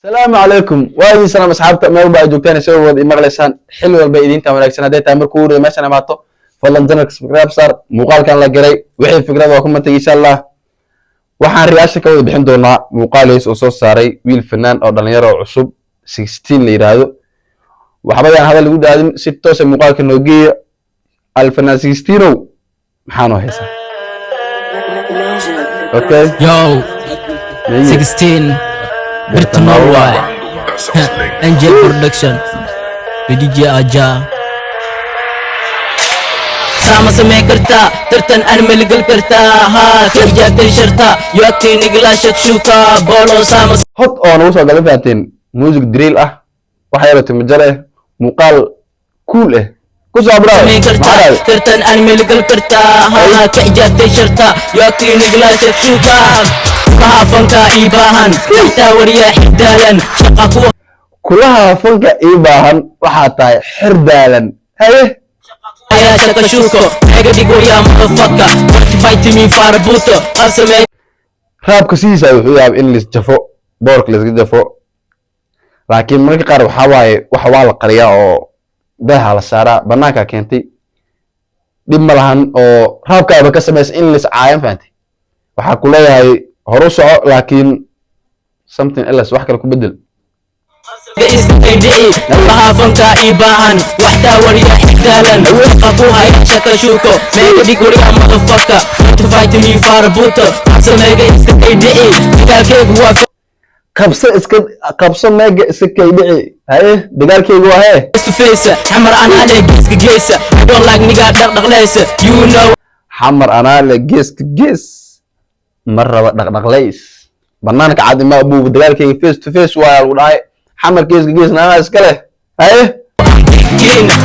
السلام عليكم وادي سلام أصحابتا ما وبا joogtaan soo wada imaqleysaan xil walba idinta wanaagsan haday tahay markuu wada meeshan amaato fadlan janarka subscribe sar muuqaalkan la garay wixii fikrad oo kuma tagi insha Allah waxaan riyaasha ka wada bixin doonaa muuqaalays oo soo saaray wiil fanaan oo dhalinyaro cusub 16 la yiraahdo waxba hadal ugu daadin si toos ah muuqaalka noo geeyo alfanaan 16 maxaan oo heesaa okay Yo, 16 Bertanawai Angel Production DJ Aja Sama samay karta tartan aan maligal karta ha kajatay sharta yooti nigla shakshuka bolo sama hot oo nagu soo galay faateen music drill ah waxa yar timjale muuqaal cool ah ku soo bravo samay karta tartan aan maligal karta ha kajatay sharta yooti nigla shakshuka fanka ibahan inta wariya xidaalan shaqa ku kulaha fanka ibahan waxa tahay xirdaalan haye ya shaqa shuko ega digo ya motherfucker fight me farabuto asme raabka siisa wuxuu yaab in lis jafo boorka lis jafo laakiin marka qaar waxa waaye waxa waa la qariyaa oo daha la saara banaanka keentay dib malahan oo raabka ka sameeyay in lis caayan faantay waxa ku leeyahay horu soco laakiin something else wax kale ku bedel laha fanka ibahan waxta wariya xidaalan qabu hay shaka shuko mega diguriya motherfucker fight me farabuto samega iskaydici dagaalkeegu waa qabso mega iskaydici haye dagaalkeegu waa hee face to face xamar anaale geeska geesa I don't like nigga dhaqdhaqleysa you know xamar anaale geeska gees marraba dhaqdhaqleys banaanka cad ma buu dagaalkeega face to face waa lagu dhahay xamar geeska geesna iska leh haye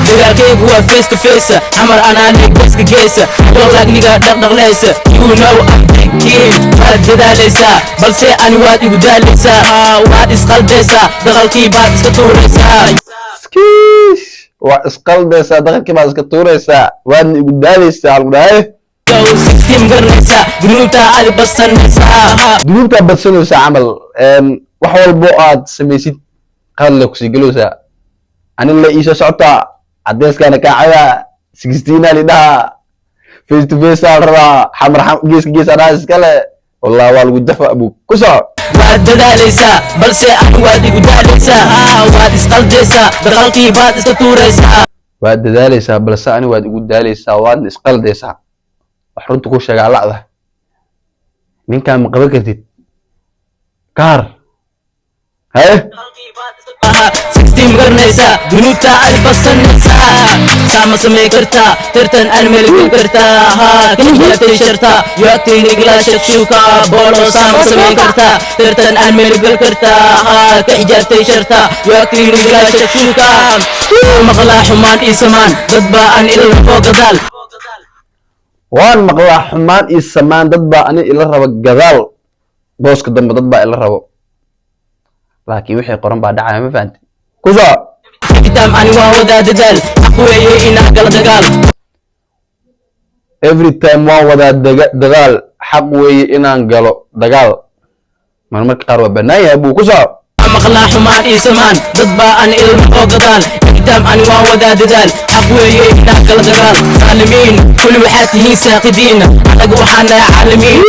dagaalkeegu waa face to face xamar anaale geeska geesa I don't like nigga dhaqdhaqleysa you know I'm thinking waad dadaaleysaa balse ani waad igu daaleysaa waad isqaldeysaa daqalkii baad iska tuureysaa skiish waa isqaldeysaa daqalkii baad iska tuureysaa waadna igu daaleysaa lagu dhahay dunuubta badsanaysa camal wax walbo aad samaysid qadle ku sii galowsaa anin la iisoo socota cadeeskana kaacada 16 ali dhaha face to face aan rabaa xamar geeska gees anaa iskale wallahi waa lagu dafa abu ku soco waad dadaaleysaa balse ani waad igu daaleysaa waad isqaldeysaa daqalkii baad iska tuureysaa waad dadaaleysaa balse ani waad igu daaleysaa waadna isqaldeysaa wax runta ku sheega lacda ninkaan ma qaban kartid kaar haye 16 garanaysaa dunuubta aad basanaysaa sama samay kartaa tartan aan maligal kartaa kajatay sharta yooti nigla shakshuka bolo sama samay kartaa tartan aan maligal kartaa kajatay sharta yooti nigla shakshuka maqlaa xumaan ii samaan dad baa aan ilmo gadaal waan maqlaa xumaan iyo samaan dad baa ani ila rabo gadaal booska dambe dad baa ila rabo laakiin wixii qoran baa dhacaya ma fahanti ku soo kitam ani waa wadaa dadaal aqweeye inaan gala dagaal every time waan wadaa dagaal xaq weeye inaan galo dagaal marmarka qaar waa bannaan yahay buu ku soo maqlaa xumaan ii samaan dad baa aan ilmo gadaal kitam ani waa wadaa dadaal aqweeye inaan gala dagaal caalamiin kulli waxaad tihiin saaqidiin anaga waxaan nahay caalamiin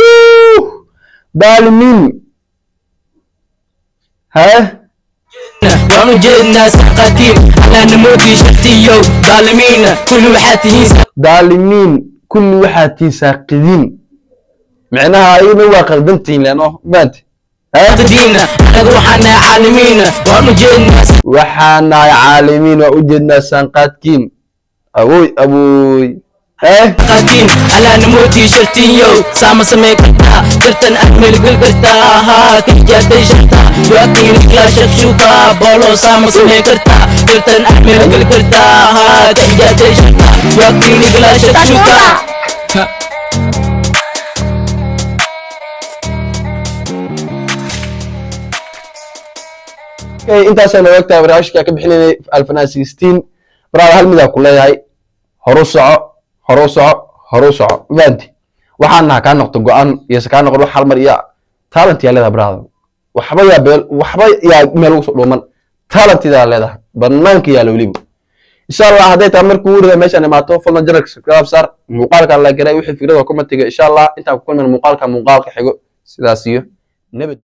daalimiin haye waan u jeednaa saqatiin alaana moodii shartiyo daalimiin kulli waxaad tihiin daalimiin kulli waxaad tihiin saaqidiin micnaha ayagana waa qaldantihiin leeno maanta saaqidiin anaga waxaan nahay caalamiin waan u jeednaa waxaan nahay caalamiin waa u jeednaa saanqaadkiin aboy aboy قديم على نموتي شرتيو سامة سمي كرتا ترتن أحمل قل كرتا كجاتي شرتا يوكي نكلا شكشوكا بولو سامة سمي كرتا ترتن أحمل قل كرتا كجاتي شرتا يوكي نكلا شكشوكا intaasayna ogtahay barnaamijka ka bixinay alfanaan 16 baraada hal midaa ku leeyahay horu soco maanti waxaan naha kaa noqdo go'aan iyo kaa noqdo hal mar iyo talent yaa leedahay brother waxba yaa meel ugu soo dhuuman talentidaa leedahay banaanka yaala weliba insha allah hadday tahay markii ugu horreeya meeshaan imaato fadlan janalka subscribe saar muuqaalkan la garay wixii fikrada commentiga insha allah intaan ku kulmayno muuqaalka xigo sidaas iyo nabad